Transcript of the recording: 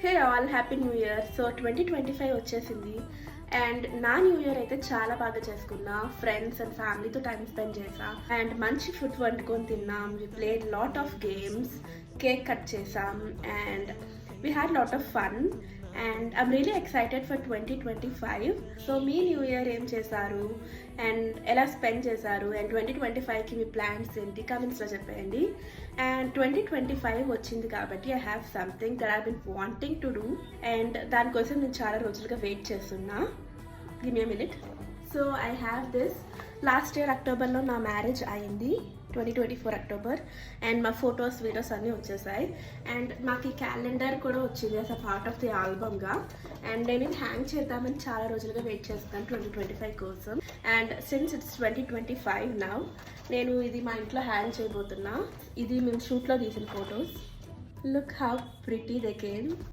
Hey all happy new year. So 2025 వచ్చేసింది and నా new year అయితే చాలా బాగా చేసుకున్నా. ఫ్రెండ్స్ అండ్ ఫ్యామిలీతో టైం స్పెండ్ చేసా అండ్ మంచి ఫుడ్ వండుకొని తిన్నాం. We played lot of games, cake cut చేసాం and we had lot of fun and I'm really excited for 2025. So మీ న్యూ ఇయర్ ఏం చేశారు అండ్ ఎలా స్పెండ్ చేశారు అండ్ 2025కి మీ ప్లాన్స్ ఏంటి కమెంట్స్లో చెప్పేయండి. అండ్ 2025 వచ్చింది కాబట్టి I have something that I been wanting to do and దానికోసం నేను చాలా రోజులుగా వెయిట్ చేస్తున్నా. Give me a minute. So I have this. Last year అక్టోబర్లో నా మ్యారేజ్ అయింది, 2024 అక్టోబర్, అండ్ మా ఫొటోస్ వీడియోస్ అన్నీ వచ్చేసాయి అండ్ నాకు ఈ క్యాలెండర్ కూడా వచ్చింది as a part of the ఆల్బమ్గా అండ్ నేను ఇది హ్యాంగ్ చేద్దామని చాలా రోజులుగా వెయిట్ చేస్తాను 2025 కోసం. అండ్ సిన్స్ ఇట్స్ 2025 నౌ నేను ఇది మా ఇంట్లో హ్యాంగ్ చేయబోతున్నా. ఇది మేము షూట్లో తీసిన photos. Look how pretty they came.